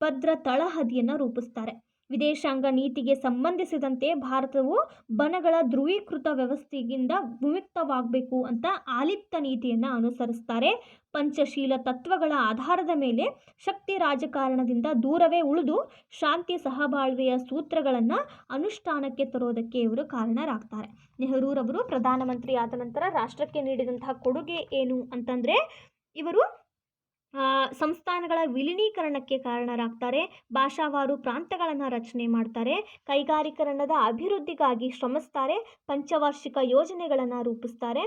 ಭದ್ರ ತಳಹದಿಯನ್ನು ರೂಪಿಸ್ತಾರೆ. ವಿದೇಶಾಂಗ ನೀತಿಗೆ ಸಂಬಂಧಿಸಿದಂತೆ ಭಾರತವು ಬಣಗಳ ಧ್ರುವೀಕೃತ ವ್ಯವಸ್ಥೆಯಿಂದ ವಿಮುಕ್ತವಾಗಬೇಕು ಅಂತ ಆಲಿಪ್ತ ನೀತಿಯನ್ನು ಅನುಸರಿಸ್ತಾರೆ. ಪಂಚಶೀಲ ತತ್ವಗಳ ಆಧಾರದ ಮೇಲೆ ಶಕ್ತಿ ರಾಜಕಾರಣದಿಂದ ದೂರವೇ ಉಳಿದು ಶಾಂತಿ ಸಹಬಾಳ್ವೆಯ ಸೂತ್ರಗಳನ್ನು ಅನುಷ್ಠಾನಕ್ಕೆ ತರೋದಕ್ಕೆ ಇವರು ಕಾರಣರಾಗ್ತಾರೆ. ನೆಹರೂರವರು ಪ್ರಧಾನಮಂತ್ರಿ ಆದ ನಂತರ ರಾಷ್ಟ್ರಕ್ಕೆ ನೀಡಿದಂತಹ ಕೊಡುಗೆ ಏನು ಅಂತಂದರೆ ಇವರು ಸಂಸ್ಥಾನಗಳ ವಿಲೀನೀಕರಣಕ್ಕೆ ಕಾರಣರಾಗ್ತಾರೆ. ಭಾಷಾವಾರು ಪ್ರಾಂತಗಳನ್ನು ರಚನೆ ಮಾಡ್ತಾರೆ. ಕೈಗಾರೀಕರಣದ ಅಭಿವೃದ್ಧಿಗಾಗಿ ಶ್ರಮಿಸ್ತಾರೆ. ಪಂಚವಾರ್ಷಿಕ ಯೋಜನೆಗಳನ್ನು ರೂಪಿಸ್ತಾರೆ.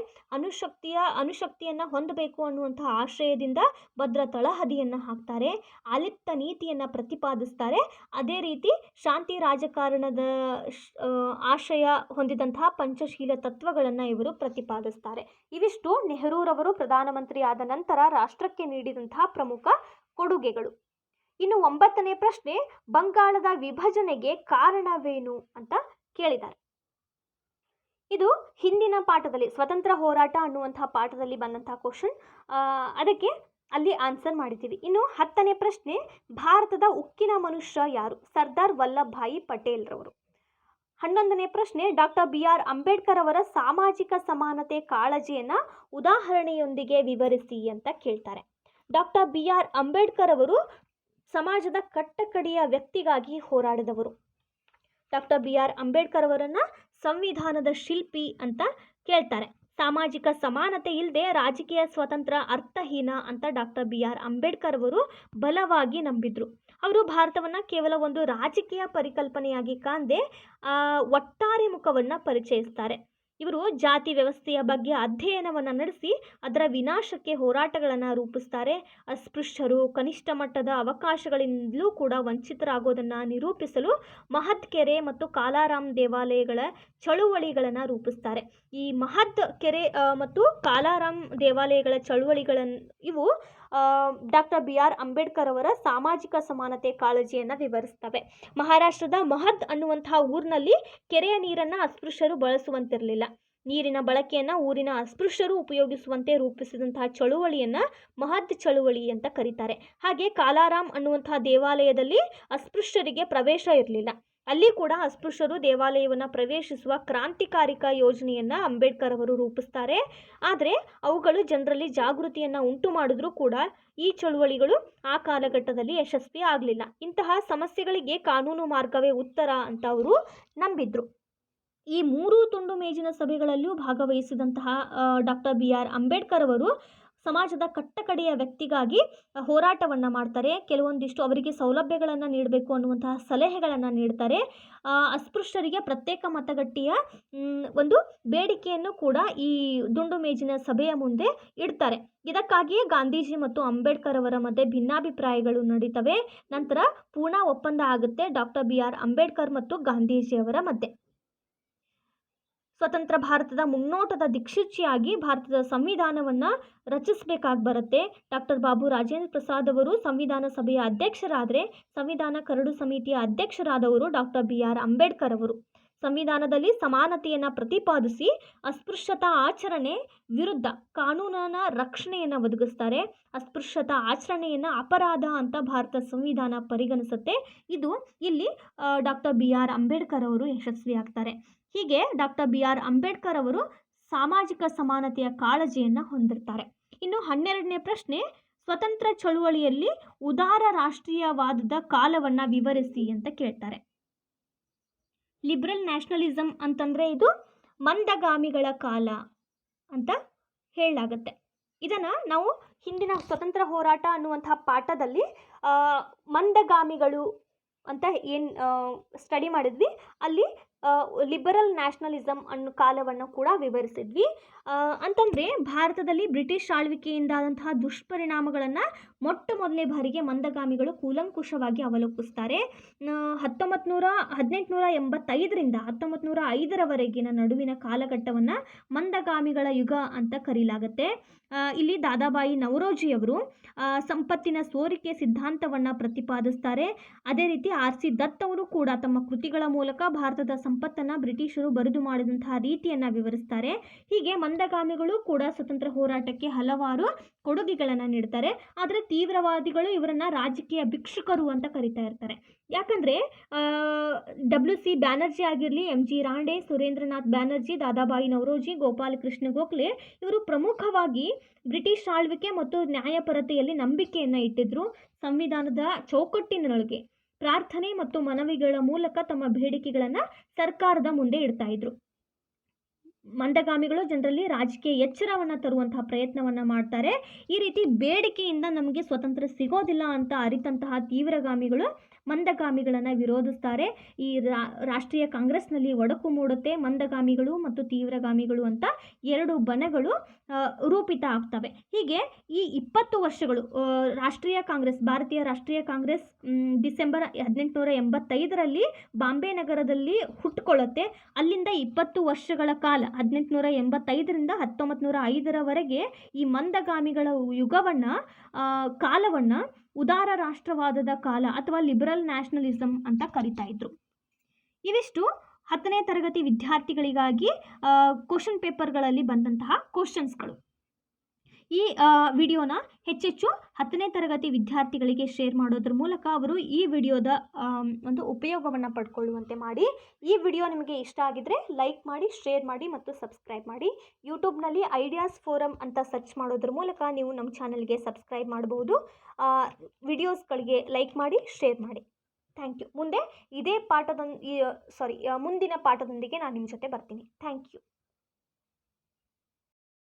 ಅಣುಶಕ್ತಿಯನ್ನು ಹೊಂದಬೇಕು ಅನ್ನುವಂತಹ ಆಶ್ರಯದಿಂದ ಭದ್ರ ತಳಹದಿಯನ್ನು ಹಾಕ್ತಾರೆ. ಆಲಿಪ್ತ ನೀತಿಯನ್ನು ಪ್ರತಿಪಾದಿಸ್ತಾರೆ. ಅದೇ ರೀತಿ ಶಾಂತಿ ರಾಜಕಾರಣದ ಆಶಯ ಹೊಂದಿದಂತಹ ಪಂಚಶೀಲ ತತ್ವಗಳನ್ನು ಇವರು ಪ್ರತಿಪಾದಿಸ್ತಾರೆ. ಇವಿಷ್ಟು ನೆಹರೂರವರು ಪ್ರಧಾನಮಂತ್ರಿ ಆದ ನಂತರ ರಾಷ್ಟ್ರಕ್ಕೆ ನೀಡಿದಂತಹ ಪ್ರಮುಖ ಕೊಡುಗೆಗಳು. ಇನ್ನು 9ನೇ ಪ್ರಶ್ನೆ, ಬಂಗಾಳದ ವಿಭಜನೆಗೆ ಕಾರಣವೇನು ಅಂತ ಕೇಳಿದ್ದಾರೆ. ಇದು ಹಿಂದಿನ ಪಾಠದಲ್ಲಿ ಸ್ವತಂತ್ರ ಹೋರಾಟ ಅನ್ನುವಂತಹ ಪಾಠದಲ್ಲಿ ಬಂದಂತಹ ಕ್ವಶನ್. ಅದಕ್ಕೆ ಅಲ್ಲಿ ಆನ್ಸರ್ ಮಾಡಿದ್ದೀವಿ. ಇನ್ನು 10ನೇ ಪ್ರಶ್ನೆ, ಭಾರತದ ಉಕ್ಕಿನ ಮನುಷ್ಯ ಯಾರು? ಸರ್ದಾರ್ ವಲ್ಲಭಭಾಯಿ ಪಟೇಲ್ರವರು. 11ನೇ ಪ್ರಶ್ನೆ, ಡಾಕ್ಟರ್ BR ಅಂಬೇಡ್ಕರ್ ಅವರ ಸಾಮಾಜಿಕ ಸಮಾನತೆ ಕಾಳಜಿಯನ್ನು ಉದಾಹರಣೆಯೊಂದಿಗೆ ವಿವರಿಸಿ ಅಂತ ಕೇಳ್ತಾರೆ. ಡಾಕ್ಟರ್ BR ಅಂಬೇಡ್ಕರ್ ಅವರು ಸಮಾಜದ ಕಟ್ಟಕಡೆಯ ವ್ಯಕ್ತಿಗಾಗಿ ಹೋರಾಡಿದವರು. ಡಾಕ್ಟರ್ BR ಅಂಬೇಡ್ಕರ್ ಅವರನ್ನು ಸಂವಿಧಾನದ ಶಿಲ್ಪಿ ಅಂತ ಕೇಳ್ತಾರೆ. ಸಾಮಾಜಿಕ ಸಮಾನತೆ ಇಲ್ಲದೆ ರಾಜಕೀಯ ಸ್ವಾತಂತ್ರ್ಯ ಅರ್ಥಹೀನ ಅಂತ ಡಾಕ್ಟರ್ BR ಅಂಬೇಡ್ಕರ್ ಅವರು ಬಲವಾಗಿ ನಂಬಿದ್ರು. ಅವರು ಭಾರತವನ್ನು ಕೇವಲ ಒಂದು ರಾಜಕೀಯ ಪರಿಕಲ್ಪನೆಯಾಗಿ ಕಾಣದೆ ಒಟ್ಟಾರೆ ಮುಖವನ್ನು ಪರಿಚಯಿಸ್ತಾರೆ. ಇವರು ಜಾತಿ ವ್ಯವಸ್ಥೆಯ ಬಗ್ಗೆ ಅಧ್ಯಯನವನ್ನು ನಡೆಸಿ ಅದರ ವಿನಾಶಕ್ಕೆ ಹೋರಾಟಗಳನ್ನು ರೂಪಿಸ್ತಾರೆ. ಅಸ್ಪೃಶ್ಯರು ಕನಿಷ್ಠ ಮಟ್ಟದ ಅವಕಾಶಗಳಿಂದಲೂ ಕೂಡ ವಂಚಿತರಾಗೋದನ್ನು ನಿರೂಪಿಸಲು ಮಹದ್ ಕೆರೆ ಮತ್ತು ಕಾಲಾರಾಮ್ ದೇವಾಲಯಗಳ ಚಳುವಳಿಗಳನ್ನು ರೂಪಿಸ್ತಾರೆ. ಈ ಮಹದ್ ಕೆರೆ ಮತ್ತು ಕಾಲಾರಾಮ್ ದೇವಾಲಯಗಳ ಚಳುವಳಿಗಳನ್ನು ಇವು ಡಾಕ್ಟರ್ BR ಅಂಬೇಡ್ಕರ್ ಅವರ ಸಾಮಾಜಿಕ ಸಮಾನತೆ ಕಾಳಜಿಯನ್ನು ವಿವರಿಸ್ತವೆ. ಮಹಾರಾಷ್ಟ್ರದ ಮಹದ್ ಅನ್ನುವಂತಹ ಊರಿನಲ್ಲಿ ಕೆರೆಯ ನೀರನ್ನು ಅಸ್ಪೃಶ್ಯರು ಬಳಸುವಂತಿರಲಿಲ್ಲ. ನೀರಿನ ಬಳಕೆಯನ್ನು ಊರಿನ ಅಸ್ಪೃಶ್ಯರು ಉಪಯೋಗಿಸುವಂತೆ ರೂಪಿಸಿದಂತಹ ಚಳುವಳಿಯನ್ನು ಮಹದ್ ಚಳುವಳಿ ಅಂತ ಕರೀತಾರೆ. ಹಾಗೆ ಕಾಲಾರಾಮ್ ಅನ್ನುವಂತಹ ದೇವಾಲಯದಲ್ಲಿ ಅಸ್ಪೃಶ್ಯರಿಗೆ ಪ್ರವೇಶ ಇರಲಿಲ್ಲ. ಅಲ್ಲಿ ಕೂಡ ಅಸ್ಪೃಶ್ಯರು ದೇವಾಲಯವನ್ನು ಪ್ರವೇಶಿಸುವ ಕ್ರಾಂತಿಕಾರಿಕ ಯೋಜನೆಯನ್ನು ಅಂಬೇಡ್ಕರ್ ಅವರು ರೂಪಿಸ್ತಾರೆ. ಆದರೆ ಅವುಗಳು ಜನರಲ್ಲಿ ಜಾಗೃತಿಯನ್ನು ಉಂಟು ಮಾಡಿದ್ರೂ ಕೂಡ ಈ ಚಳುವಳಿಗಳು ಆ ಕಾಲಘಟ್ಟದಲ್ಲಿ ಯಶಸ್ವಿ ಆಗಲಿಲ್ಲ. ಇಂತಹ ಸಮಸ್ಯೆಗಳಿಗೆ ಕಾನೂನು ಮಾರ್ಗವೇ ಉತ್ತರ ಅಂತ ಅವರು ನಂಬಿದ್ರು. ಈ 3 ತುಂಡು ಮೇಜಿನ ಸಭೆಗಳಲ್ಲೂ ಭಾಗವಹಿಸಿದಂತಹ ಡಾಕ್ಟರ್ BR ಅಂಬೇಡ್ಕರ್ ಅವರು ಸಮಾಜದ ಕಟ್ಟಕಡೆಯ ವ್ಯಕ್ತಿಗಾಗಿ ಹೋರಾಟವನ್ನು ಮಾಡ್ತಾರೆ. ಕೆಲವೊಂದಿಷ್ಟು ಅವರಿಗೆ ಸೌಲಭ್ಯಗಳನ್ನು ನೀಡಬೇಕು ಅನ್ನುವಂತಹ ಸಲಹೆಗಳನ್ನು ನೀಡ್ತಾರೆ. ಅಸ್ಪೃಶ್ಯರಿಗೆ ಪ್ರತ್ಯೇಕ ಮತಗಟ್ಟೆಯ ಒಂದು ಬೇಡಿಕೆಯನ್ನು ಕೂಡ ಈ ದುಂಡು ಮೇಜಿನ ಸಭೆಯ ಮುಂದೆ ಇಡ್ತಾರೆ. ಇದಕ್ಕಾಗಿಯೇ ಗಾಂಧೀಜಿ ಮತ್ತು ಅಂಬೇಡ್ಕರ್ ಅವರ ಮಧ್ಯೆ ಭಿನ್ನಾಭಿಪ್ರಾಯಗಳು ನಡೀತವೆ. ನಂತರ ಪೂನಾ ಒಪ್ಪಂದ ಆಗುತ್ತೆ ಡಾಕ್ಟರ್ BR ಅಂಬೇಡ್ಕರ್ ಮತ್ತು ಗಾಂಧೀಜಿಯವರ ಮಧ್ಯೆ. ಸ್ವತಂತ್ರ ಭಾರತದ ಮುನ್ನೋಟದ ದಿಕ್ಸೂಚಿಯಾಗಿ ಭಾರತದ ಸಂವಿಧಾನವನ್ನು ರಚಿಸಬೇಕಾಗಿ ಬರುತ್ತೆ. ಡಾಕ್ಟರ್ ಬಾಬು ರಾಜೇಂದ್ರ ಪ್ರಸಾದ್ ಅವರು ಸಂವಿಧಾನ ಸಭೆಯ ಅಧ್ಯಕ್ಷರಾದರೆ ಸಂವಿಧಾನ ಕರಡು ಸಮಿತಿಯ ಅಧ್ಯಕ್ಷರಾದವರು ಡಾಕ್ಟರ್ BR ಅಂಬೇಡ್ಕರ್ ಅವರು. ಸಂವಿಧಾನದಲ್ಲಿ ಸಮಾನತೆಯನ್ನು ಪ್ರತಿಪಾದಿಸಿ ಅಸ್ಪೃಶ್ಯತಾ ಆಚರಣೆ ವಿರುದ್ಧ ಕಾನೂನಿನ ರಕ್ಷಣೆಯನ್ನು ಒದಗಿಸ್ತಾರೆ. ಅಸ್ಪೃಶ್ಯತಾ ಆಚರಣೆಯನ್ನು ಅಪರಾಧ ಅಂತ ಭಾರತ ಸಂವಿಧಾನ ಪರಿಗಣಿಸುತ್ತೆ. ಇದು ಇಲ್ಲಿ ಡಾಕ್ಟರ್ BR ಅಂಬೇಡ್ಕರ್ ಅವರು ಯಶಸ್ವಿಯಾಗ್ತಾರೆ. ಹೀಗೆ ಡಾಕ್ಟರ್ BR ಅಂಬೇಡ್ಕರ್ ಅವರು ಸಾಮಾಜಿಕ ಸಮಾನತೆಯ ಕಾಳಜಿಯನ್ನು ಹೊಂದಿರ್ತಾರೆ. ಇನ್ನು 12ನೇ ಪ್ರಶ್ನೆ, ಸ್ವತಂತ್ರ ಚಳುವಳಿಯಲ್ಲಿ ಉದಾರ ರಾಷ್ಟ್ರೀಯವಾದದ ಕಾಲವನ್ನು ವಿವರಿಸಿ ಅಂತ ಕೇಳ್ತಾರೆ. ಲಿಬರಲ್ ನ್ಯಾಷನಲಿಸಮ್ ಅಂತಂದರೆ ಇದು ಮಂದಗಾಮಿಗಳ ಕಾಲ ಅಂತ ಹೇಳಲಾಗುತ್ತೆ. ಇದನ್ನು ನಾವು ಹಿಂದಿನ ಸ್ವತಂತ್ರ ಹೋರಾಟ ಅನ್ನುವಂತಹ ಪಾಠದಲ್ಲಿ ಮಂದಗಾಮಿಗಳು ಅಂತ ಏನು ಸ್ಟಡಿ ಮಾಡಿದ್ವಿ, ಅಲ್ಲಿ ಲಿಬರಲ್ ನ್ಯಾಷನಲಿಸಮ್ ಅನ್ನೋ ಕಾಲವನ್ನು ಕೂಡ ವಿವರಿಸಿದ್ವಿ. ಅಂತಂದರೆ ಭಾರತದಲ್ಲಿ ಬ್ರಿಟಿಷ್ ಆಳ್ವಿಕೆಯಿಂದಾದಂತಹ ದುಷ್ಪರಿಣಾಮಗಳನ್ನು ಮೊಟ್ಟ ಮೊದಲನೇ ಬಾರಿಗೆ ಮಂದಗಾಮಿಗಳು ಕೂಲಂಕುಷವಾಗಿ ಅವಲೋಕಿಸ್ತಾರೆ. 1885ರಿಂದ 1905ರವರೆಗಿನ ನಡುವಿನ ಕಾಲಘಟ್ಟವನ್ನು ಮಂದಗಾಮಿಗಳ ಯುಗ ಅಂತ ಕರೀಲಾಗುತ್ತೆ. ಇಲ್ಲಿ ದಾದಾಬಾಯಿ ನವರೋಜಿಯವರು ಸಂಪತ್ತಿನ ಸೋರಿಕೆ ಸಿದ್ಧಾಂತವನ್ನು ಪ್ರತಿಪಾದಿಸ್ತಾರೆ. ಅದೇ ರೀತಿ R.C. ದತ್ ಅವರು ಕೂಡ ತಮ್ಮ ಕೃತಿಗಳ ಮೂಲಕ ಭಾರತದ ಸಂಪತ್ತನ್ನು ಬ್ರಿಟಿಷರು ಬರಿದು ಮಾಡಿದಂತಹ ರೀತಿಯನ್ನು ವಿವರಿಸ್ತಾರೆ. ಹೀಗೆ ಮಂದಗಾಮಿಗಳು ಕೂಡ ಸ್ವತಂತ್ರ ಹೋರಾಟಕ್ಕೆ ಹಲವಾರು ಕೊಡುಗೆಗಳನ್ನು ನೀಡ್ತಾರೆ. ಆದರೆ ತೀವ್ರವಾದಿಗಳು ಇವರನ್ನು ರಾಜಕೀಯ ಭಿಕ್ಷುಕರು ಅಂತ ಕರಿತಾ ಇರ್ತಾರೆ. ಯಾಕಂದರೆ W.C. ಬ್ಯಾನರ್ಜಿ ಆಗಿರಲಿ, M.G. ರಾಂಡೆ, ಸುರೇಂದ್ರನಾಥ್ ಬ್ಯಾನರ್ಜಿ, ದಾದಾಬಾಯಿ ನವರೋಜಿ, ಗೋಪಾಲಕೃಷ್ಣ ಗೋಖಲೆ ಇವರು ಪ್ರಮುಖವಾಗಿ ಬ್ರಿಟಿಷ್ ಆಳ್ವಿಕೆ ಮತ್ತು ನ್ಯಾಯಪರತೆಯಲ್ಲಿ ನಂಬಿಕೆಯನ್ನು ಇಟ್ಟಿದ್ರು. ಸಂವಿಧಾನದ ಚೌಕಟ್ಟಿನೊಳಗೆ ಪ್ರಾರ್ಥನೆ ಮತ್ತು ಮನವಿಗಳ ಮೂಲಕ ತಮ್ಮ ಬೇಡಿಕೆಗಳನ್ನು ಸರ್ಕಾರದ ಮುಂದೆ ಇಡ್ತಾ ಇದ್ರು. ಮಂದಗಾಮಿಗಳು ಜನರಲ್ಲಿ ರಾಜಕೀಯ ಎಚ್ಚರವನ್ನು ತರುವಂತಹ ಪ್ರಯತ್ನವನ್ನು ಮಾಡ್ತಾರೆ. ಈ ರೀತಿ ಬೇಡಿಕೆಯಿಂದ ನಮಗೆ ಸ್ವತಂತ್ರ ಸಿಗೋದಿಲ್ಲ ಅಂತ ಅರಿತಂತಹ ತೀವ್ರಗಾಮಿಗಳು ಮಂದಗಾಮಿಗಳನ್ನು ವಿರೋಧಿಸ್ತಾರೆ. ಈ ರಾಷ್ಟ್ರೀಯ ಕಾಂಗ್ರೆಸ್ನಲ್ಲಿ ಒಡಕು ಮೂಡುತ್ತೆ. ಮಂದಗಾಮಿಗಳು ಮತ್ತು ತೀವ್ರಗಾಮಿಗಳು ಅಂತ ಎರಡು ಬಣಗಳು ರೂಪಿತ ಆಗ್ತವೆ. ಹೀಗೆ ಈ 20 ವರ್ಷಗಳು ರಾಷ್ಟ್ರೀಯ ಕಾಂಗ್ರೆಸ್, ಭಾರತೀಯ ರಾಷ್ಟ್ರೀಯ ಕಾಂಗ್ರೆಸ್ ಡಿಸೆಂಬರ್ 1885ರಲ್ಲಿ ಬಾಂಬೆ ನಗರದಲ್ಲಿ ಹುಟ್ಟುಕೊಳ್ಳುತ್ತೆ. ಅಲ್ಲಿಂದ 20 ವರ್ಷಗಳ ಕಾಲ 1885ರಿಂದ 1905ರವರೆಗೆ ಈ ಮಂದಗಾಮಿಗಳ ಯುಗವನ್ನು ಕಾಲವನ್ನು ಉದಾರ ರಾಷ್ಟ್ರವಾದದ ಕಾಲ ಅಥವಾ ಲಿಬರಲ್ ನ್ಯಾಷನಲಿಸಮ್ ಅಂತ ಕರಿತಾ ಇದ್ರು. ಇವಿಷ್ಟು 10ನೇ ತರಗತಿ ವಿದ್ಯಾರ್ಥಿಗಳಿಗಾಗಿ ಕ್ವಶನ್ ಪೇಪರ್ಗಳಲ್ಲಿ ಬಂದಂತಹ ಕ್ವಶನ್ಸ್ಗಳು. ಈ ವಿಡಿಯೋನ ಹೆಚ್ಚೆಚ್ಚು 10ನೇ ತರಗತಿ ವಿದ್ಯಾರ್ಥಿಗಳಿಗೆ ಶೇರ್ ಮಾಡೋದ್ರ ಮೂಲಕ ಅವರು ಈ ವಿಡಿಯೋದ ಒಂದು ಉಪಯೋಗವನ್ನು ಪಡ್ಕೊಳ್ಳುವಂತೆ ಮಾಡಿ. ಈ ವಿಡಿಯೋ ನಿಮಗೆ ಇಷ್ಟ ಆಗಿದ್ರೆ ಲೈಕ್ ಮಾಡಿ, ಶೇರ್ ಮಾಡಿ ಮತ್ತು ಸಬ್ಸ್ಕ್ರೈಬ್ ಮಾಡಿ. ಯೂಟ್ಯೂಬ್ನಲ್ಲಿ ಐಡಿಯಾಸ್ ಫೋರಮ್ ಅಂತ ಸರ್ಚ್ ಮಾಡೋದ್ರ ಮೂಲಕ ನೀವು ನಮ್ಮ ಚಾನಲ್ಗೆ ಸಬ್ಸ್ಕ್ರೈಬ್ ಮಾಡಬಹುದು. ವಿಡಿಯೋಸ್ಗಳಿಗೆ ಲೈಕ್ ಮಾಡಿ, ಶೇರ್ ಮಾಡಿ. Thank you. ಮುಂದಿನ ಪಾಠದೊಂದಿಗೆ ನಾನು ನಿಮ್ಮ ಜೊತೆ ಬರ್ತೀನಿ. Thank you.